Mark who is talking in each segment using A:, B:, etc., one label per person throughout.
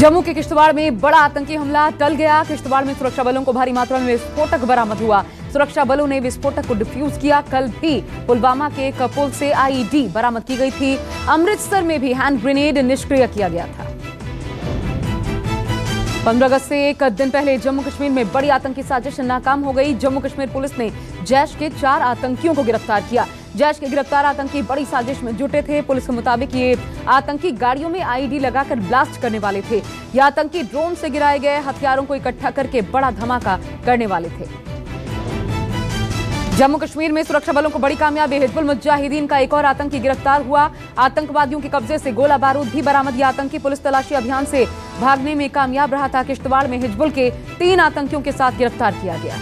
A: जम्मू के किश्तवाड़ में बड़ा आतंकी हमला टल गया। किश्तवाड़ में सुरक्षा बलों को भारी मात्रा में विस्फोटक बरामद हुआ। सुरक्षा बलों ने विस्फोटक को डिफ्यूज किया। कल भी पुलवामा के एक पुल से आईईडी बरामद की गई थी। अमृतसर में भी हैंड ग्रेनेड निष्क्रिय किया गया था। 15 अगस्त से एक दिन पहले जम्मू कश्मीर में बड़ी आतंकी साजिश नाकाम हो गई। जम्मू कश्मीर पुलिस ने जैश के 4 आतंकियों को गिरफ्तार किया। जैश के गिरफ्तार आतंकी बड़ी साजिश में जुटे थे। पुलिस के मुताबिक ये आतंकी गाड़ियों में आईईडी लगाकर ब्लास्ट करने वाले थे। ये आतंकी ड्रोन से गिराए गए हथियारों को इकट्ठा करके बड़ा धमाका करने वाले थे। जम्मू कश्मीर में सुरक्षा बलों को बड़ी कामयाबी। हिजबुल मुजाहिदीन का एक और आतंकी गिरफ्तार हुआ। आतंकवादियों के कब्जे से गोला बारूद भी बरामद। यह आतंकी पुलिस तलाशी अभियान से भागने में कामयाब रहा था। किश्तवाड़ में हिजबुल के 3 आतंकियों के साथ गिरफ्तार किया गया।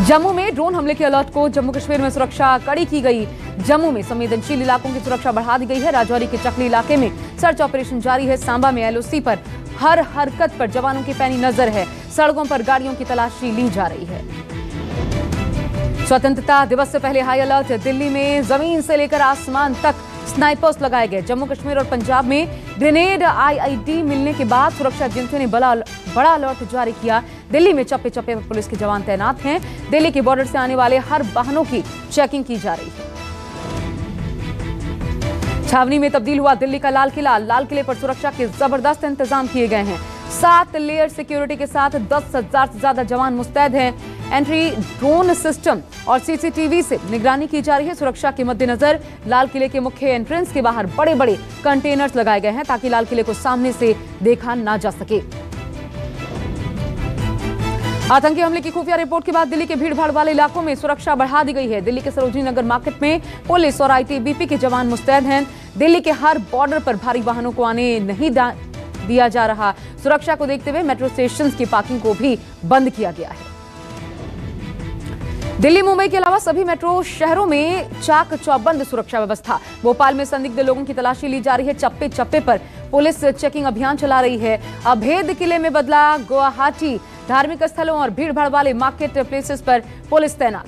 A: जम्मू में ड्रोन हमले के अलर्ट को जम्मू कश्मीर में सुरक्षा कड़ी की गई। जम्मू में संवेदनशील इलाकों की सुरक्षा बढ़ा दी गई है। राजौरी के चकली इलाके में सर्च ऑपरेशन जारी है। सांबा में एलओसी पर हर हरकत पर जवानों की पैनी नजर है। सड़कों पर गाड़ियों की तलाशी ली जा रही है। स्वतंत्रता दिवस से पहले हाई अलर्ट। दिल्ली में जमीन से लेकर आसमान तक स्नाइपर्स लगाए गए। जम्मू कश्मीर और पंजाब में ग्रेनेड आईईडी मिलने के बाद सुरक्षा एजेंसियों ने बड़ा अलर्ट जारी किया। दिल्ली में चप्पे चप्पे पर पुलिस के जवान तैनात हैं। दिल्ली के बॉर्डर से आने वाले हर वाहनों की चेकिंग की जा रही है। छावनी में तब्दील हुआ दिल्ली का लाल किला। लाल किले पर सुरक्षा के जबरदस्त इंतजाम किए गए हैं। 7 लेयर सिक्योरिटी के साथ 10,000 से ज्यादा जवान मुस्तैद हैं। एंट्री ड्रोन सिस्टम और सीसीटीवी से निगरानी की जा रही है। सुरक्षा के मद्देनजर लाल किले के मुख्य एंट्रेंस के बाहर बड़े बड़े कंटेनर्स लगाए गए हैं ताकि लाल किले को सामने से देखा ना जा सके। आतंकी हमले की खुफिया रिपोर्ट के बाद दिल्ली के भीड़ भाड़ वाले इलाकों में सुरक्षा बढ़ा दी गई है। दिल्ली के सरोजनी नगर मार्केट में पुलिस और आईटीबीपी के जवान मुस्तैद हैं। दिल्ली के हर बॉर्डर पर भारी वाहनों को आने नहीं दिया जा रहा। सुरक्षा को देखते हुए मेट्रो स्टेशन की पार्किंग को भी बंद किया गया है। दिल्ली मुंबई के अलावा सभी मेट्रो शहरों में चाक चौबंद सुरक्षा व्यवस्था। भोपाल में संदिग्ध लोगों की तलाशी ली जा रही है। चप्पे चप्पे पर पुलिस चेकिंग अभियान चला रही है। अभेद किले में बदला गुवाहाटी। धार्मिक स्थलों और भीड़ भाड़ वाले मार्केट प्लेसेस पर पुलिस तैनात।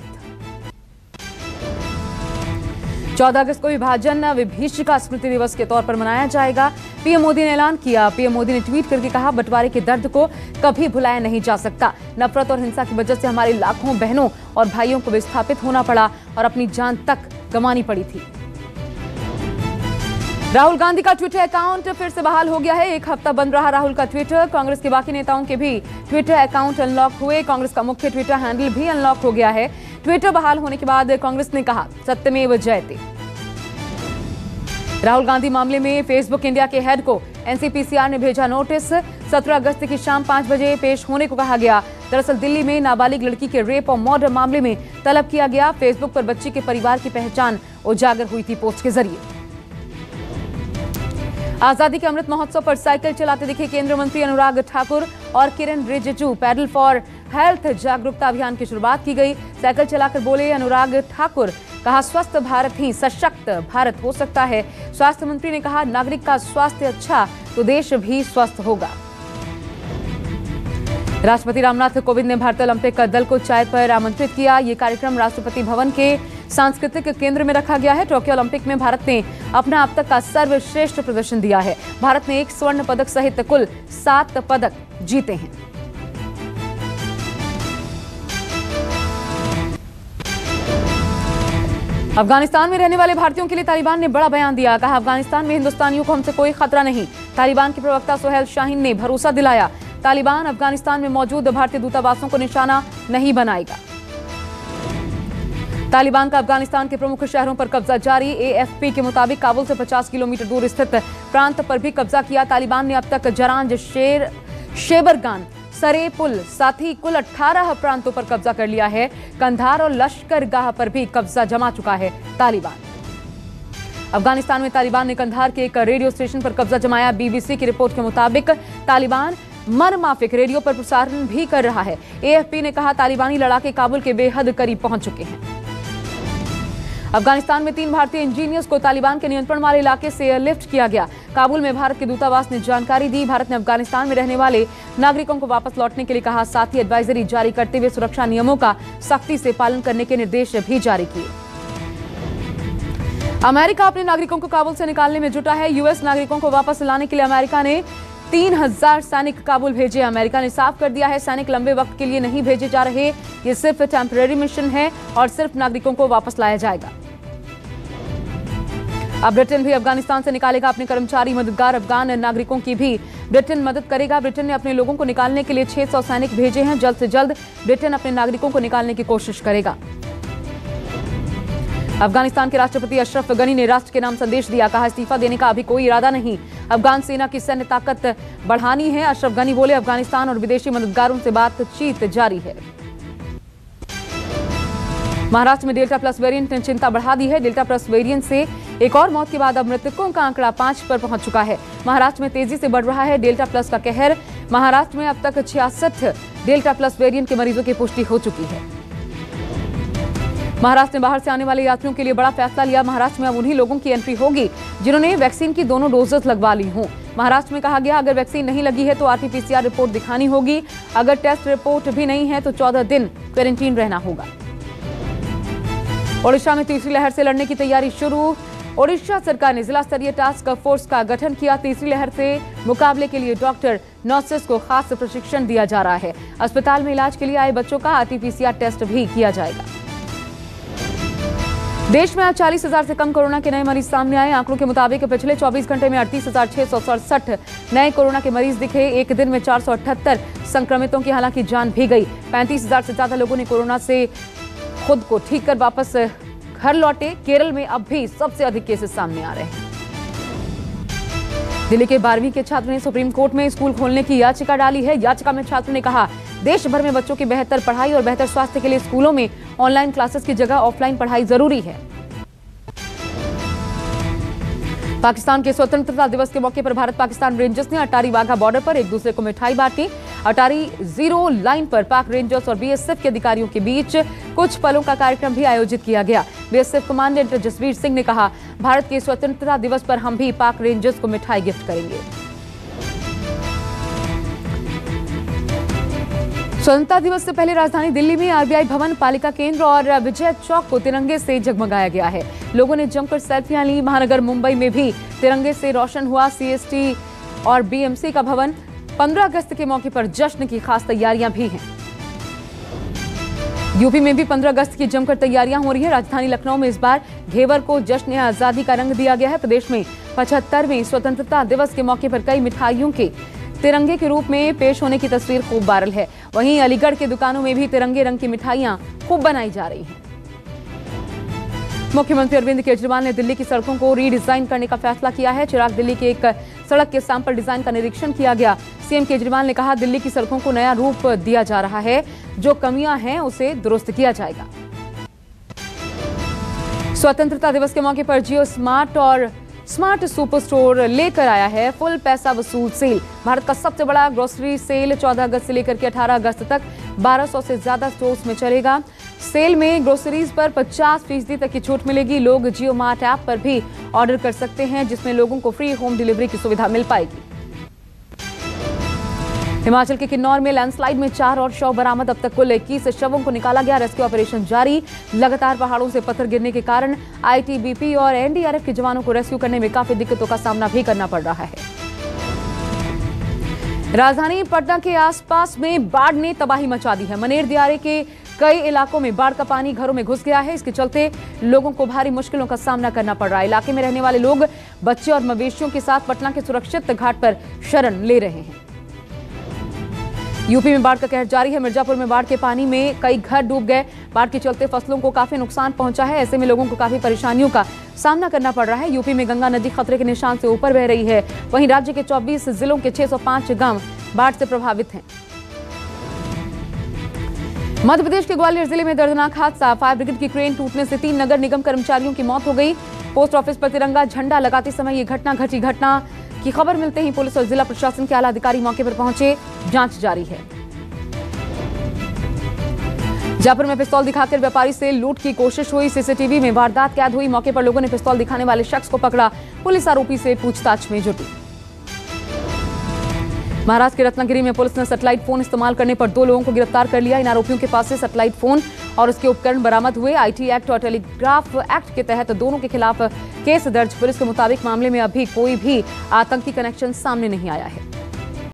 A: 14 अगस्त को विभाजन विभीषिका स्मृति दिवस के तौर पर मनाया जाएगा। पीएम मोदी ने ऐलान किया। पीएम मोदी ने ट्वीट करके कहा, बंटवारे के दर्द को कभी भुलाया नहीं जा सकता। नफरत और हिंसा की वजह से हमारे लाखों बहनों और भाइयों को विस्थापित होना पड़ा और अपनी जान तक गंवानी पड़ी थी। राहुल गांधी का ट्विटर अकाउंट फिर से बहाल हो गया है। एक हफ्ता बंद रहा राहुल का ट्विटर। कांग्रेस के बाकी नेताओं के भी ट्विटर अकाउंट अनलॉक हुए। कांग्रेस का मुख्य ट्विटर हैंडल भी अनलॉक हो गया है। ट्विटर बहाल होने के बाद कांग्रेस ने कहा, सत्यमेव जयते। राहुल गांधी मामले में फेसबुक इंडिया के हेड को एनसीपीसीआर ने भेजा नोटिस। 17 अगस्त की शाम 5 बजे पेश होने को कहा गया। दरअसल दिल्ली में नाबालिग लड़की के रेप और मर्डर मामले में तलब किया गया। फेसबुक पर बच्ची के परिवार की पहचान उजागर हुई थी पोस्ट के जरिए। आजादी के अमृत महोत्सव पर साइकिल चलाते दिखे केंद्रीय मंत्री अनुराग ठाकुर और किरण रिजिजू। पैडल फॉर हेल्थ जागरूकता अभियान की शुरुआत की गई। साइकिल चलाकर बोले अनुराग ठाकुर, कहा स्वस्थ भारत ही सशक्त भारत हो सकता है। स्वास्थ्य मंत्री ने कहा, नागरिक का स्वास्थ्य अच्छा तो देश भी स्वस्थ होगा। राष्ट्रपति रामनाथ कोविंद ने भारतीय ओलंपिक दल को चाय पर आमंत्रित किया। ये कार्यक्रम राष्ट्रपति भवन के सांस्कृतिक केंद्र में रखा गया है। टोक्यो ओलंपिक में भारत ने अपना अब तक का सर्वश्रेष्ठ प्रदर्शन दिया है। भारत ने 1 स्वर्ण पदक सहित कुल 7 पदक जीते हैं। अफगानिस्तान में रहने वाले भारतीयों के लिए तालिबान ने बड़ा बयान दिया। कहा, अफगानिस्तान में हिंदुस्तानियों को हमसे कोई खतरा नहीं। तालिबान के प्रवक्ता सुहेल शाहीन ने भरोसा दिलाया, तालिबान अफगानिस्तान में मौजूद भारतीय दूतावासों को निशाना नहीं बनाएगा। तालिबान का अफगानिस्तान के प्रमुख शहरों पर कब्जा जारी। एएफपी के मुताबिक काबुल से 50 किलोमीटर दूर स्थित प्रांत पर भी कब्जा किया। तालिबान ने अब तक जरांज, शेबरगान, सरेपुल साथ ही कुल 18 प्रांतों पर कब्जा कर लिया है। कंधार और लश्करगाह पर भी कब्जा जमा चुका है तालिबान। अफगानिस्तान में तालिबान ने कंधार के एक रेडियो स्टेशन पर कब्जा जमाया। बीबीसी की रिपोर्ट के मुताबिक तालिबान मरमाफिक रेडियो पर प्रसारण भी कर रहा है। एएफपी ने कहा, तालिबानी लड़ाके काबुल के बेहद करीब पहुंच चुके हैं। अफगानिस्तान में 3 भारतीय इंजीनियर्स को तालिबान के नियंत्रण वाले इलाके से एयरलिफ्ट किया गया। काबुल में भारत के दूतावास ने जानकारी दी। भारत ने अफगानिस्तान में रहने वाले नागरिकों को वापस लौटने के लिए कहा। साथ ही एडवाइजरी जारी करते हुए सुरक्षा नियमों का सख्ती से पालन करने के निर्देश भी जारी किए। अमेरिका अपने नागरिकों को काबुल से निकालने में जुटा है। यूएस नागरिकों को वापस लाने के लिए अमेरिका ने 3000 सैनिक काबुल भेजे। अमेरिका ने साफ कर दिया है सैनिक लंबे वक्त के लिए नहीं भेजे जा रहे, ये सिर्फ टेम्परेरी मिशन है और सिर्फ नागरिकों को वापस लाया जाएगा। अब ब्रिटेन भी अफगानिस्तान से निकालेगा अपने कर्मचारी मददगार। अफगान नागरिकों की भी ब्रिटेन मदद करेगा। ब्रिटेन ने अपने लोगों को निकालने के लिए 600 सैनिक भेजे हैं। जल्द से जल्द ब्रिटेन अपने नागरिकों को निकालने की कोशिश करेगा। अफगानिस्तान के राष्ट्रपति अशरफ गनी ने राष्ट्र के नाम संदेश दिया, कहा इस्तीफा देने का अभी कोई इरादा नहीं, अफगान सेना की सैन्य ताकत बढ़ानी है। अशरफ गनी बोले अफगानिस्तान और विदेशी मददगारों से बातचीत जारी है। महाराष्ट्र में डेल्टा प्लस वेरिएंट ने चिंता बढ़ा दी है। डेल्टा प्लस वेरिएंट से एक और मौत के बाद अब मृतकों का आंकड़ा 5 पर पहुंच चुका है। महाराष्ट्र में तेजी से बढ़ रहा है डेल्टा प्लस का कहर। महाराष्ट्र में अब तक 66 डेल्टा प्लस वेरिएंट के मरीजों की पुष्टि हो चुकी है। महाराष्ट्र ने बाहर से आने वाले यात्रियों के लिए बड़ा फैसला लिया। महाराष्ट्र में अब उन्हीं लोगों की एंट्री होगी जिन्होंने वैक्सीन की दोनों डोजेस लगवा ली हों। महाराष्ट्र में कहा गया अगर वैक्सीन नहीं लगी है तो आरटीपीसीआर रिपोर्ट दिखानी होगी। अगर टेस्ट रिपोर्ट भी नहीं है तो 14 दिन क्वारंटीन रहना होगा। ओडिशा में तीसरी लहर से लड़ने की तैयारी शुरू। ओडिशा सरकार ने जिला स्तरीय टास्क फोर्स का गठन किया। तीसरी लहर से मुकाबले के लिए डॉक्टर नर्सेस को खास प्रशिक्षण दिया जा रहा है। अस्पताल में इलाज के लिए आए बच्चों का आरटीपीसीआर टेस्ट भी किया जाएगा। देश में आज 40,000 से कम कोरोना के नए मरीज सामने आए। आंकड़ों के मुताबिक पिछले 24 घंटे में 38,667 नए कोरोना के मरीज दिखे। एक दिन में 478 संक्रमितों की हालांकि जान भी गई। 35,000 से ज्यादा लोगों ने कोरोना से खुद को ठीक कर वापस घर लौटे। केरल में अब भी सबसे अधिक केसेस सामने आ रहे हैं। दिल्ली के 12वीं के छात्र ने सुप्रीम कोर्ट में स्कूल खोलने की याचिका डाली है। याचिका में छात्र ने कहा देश भर में बच्चों की बेहतर पढ़ाई और बेहतर स्वास्थ्य के लिए स्कूलों में ऑनलाइन क्लासेस की जगह ऑफलाइन पढ़ाई जरूरी है। पाकिस्तान के स्वतंत्रता दिवस के मौके पर भारत पाकिस्तान रेंजर्स ने अटारी वाघा बॉर्डर पर एक दूसरे को मिठाई बांटी। अटारी जीरो लाइन पर पाक रेंजर्स और बीएसएफ के अधिकारियों के बीच कुछ पलों का कार्यक्रम भी आयोजित किया गया। बीएसएफ कमांडेंट जसवीर सिंह ने कहा भारत के स्वतंत्रता दिवस पर हम भी पाक रेंजर्स को मिठाई गिफ्ट करेंगे। स्वतंत्रता दिवस से पहले राजधानी दिल्ली में आरबीआई भवन, पालिका केंद्र और विजय चौक को तिरंगे से जगमगाया गया है। लोगों ने जमकर सेल्फियां ली। महानगर मुंबई में भी तिरंगे से रोशन हुआ सीएसटी और बीएमसी का भवन। 15 अगस्त के मौके पर जश्न की खास तैयारियां भी हैं। यूपी में भी 15 अगस्त की जमकर तैयारियां हो रही है। राजधानी लखनऊ में इस बार घेवर को जश्न आजादी का रंग दिया गया है। प्रदेश में 75वें स्वतंत्रता दिवस के मौके पर कई मिठाइयों के तिरंगे के रूप में पेश होने की तस्वीर खूब वायरल है। वहीं अलीगढ़ के दुकानों में भी तिरंगे रंग की मिठाइयां खूब बनाई जा रही हैं। मुख्यमंत्री अरविंद केजरीवाल ने दिल्ली की सड़कों को रीडिजाइन करने का फैसला किया है। चिराग दिल्ली के एक सड़क के सैंपल डिजाइन का निरीक्षण किया गया। सीएम केजरीवाल ने कहा दिल्ली की सड़कों को नया रूप दिया जा रहा है, जो कमियां हैं उसे दुरुस्त किया जाएगा। स्वतंत्रता दिवस के मौके पर जियो स्मार्ट और स्मार्ट सुपर स्टोर लेकर आया है फुल पैसा वसूल सेल। भारत का सबसे बड़ा ग्रोसरी सेल 14 अगस्त से लेकर के 18 अगस्त तक 1200 से ज्यादा स्टोर्स में चलेगा। सेल में ग्रोसरीज पर 50% तक की छूट मिलेगी। लोग जियो मार्ट ऐप पर भी ऑर्डर कर सकते हैं, जिसमें लोगों को फ्री होम डिलीवरी की सुविधा मिल पाएगी। हिमाचल के किन्नौर में लैंडस्लाइड में 4 और शव बरामद। अब तक कुल 21 शवों को निकाला गया। रेस्क्यू ऑपरेशन जारी। लगातार पहाड़ों से पत्थर गिरने के कारण आईटीबीपी और एनडीआरएफ के जवानों को रेस्क्यू करने में काफी दिक्कतों का सामना भी करना पड़ रहा है। राजधानी पटना के आसपास में बाढ़ ने तबाही मचा दी है। मनेर दियारे के कई इलाकों में बाढ़ का पानी घरों में घुस गया है। इसके चलते लोगों को भारी मुश्किलों का सामना करना पड़ रहा है। इलाके में रहने वाले लोग बच्चे और मवेशियों के साथ पटना के सुरक्षित घाट पर शरण ले रहे हैं। यूपी में बाढ़ का कहर जारी है। मिर्जापुर में बाढ़ के पानी में कई घर डूब गए। बाढ़ के चलते फसलों को काफी नुकसान पहुंचा है। ऐसे में लोगों को काफी परेशानियों का सामना करना पड़ रहा है। यूपी में गंगा नदी खतरे के निशान से ऊपर बह रही है। वहीं राज्य के 24 जिलों के 605 गांव बाढ़ से प्रभावित हैं। मध्य प्रदेश के ग्वालियर जिले में दर्दनाक हादसा। फायर ब्रिगेड की क्रेन टूटने से 3 नगर निगम कर्मचारियों की मौत हो गई। पोस्ट ऑफिस पर तिरंगा झंडा लगाते समय ये घटना घटी। घटना की खबर मिलते ही पुलिस और जिला प्रशासन के आला अधिकारी मौके पर पहुंचे। जांच जारी है। जयपुर में पिस्तौल दिखाकर व्यापारी से लूट की कोशिश हुई। सीसीटीवी में वारदात कैद हुई। मौके पर लोगों ने पिस्तौल दिखाने वाले शख्स को पकड़ा। पुलिस आरोपी से पूछताछ में जुटी। महाराष्ट्र के रत्नागिरी में पुलिस ने सैटेलाइट फोन इस्तेमाल करने पर 2 लोगों को गिरफ्तार कर लिया। इन आरोपियों के पास से सैटेलाइट फोन और उसके उपकरण बरामद हुए। आईटी एक्ट और टेलीग्राफ एक्ट के तहत दोनों के खिलाफ केस दर्ज। पुलिस के मुताबिक मामले में अभी कोई भी आतंकी कनेक्शन सामने नहीं आया है।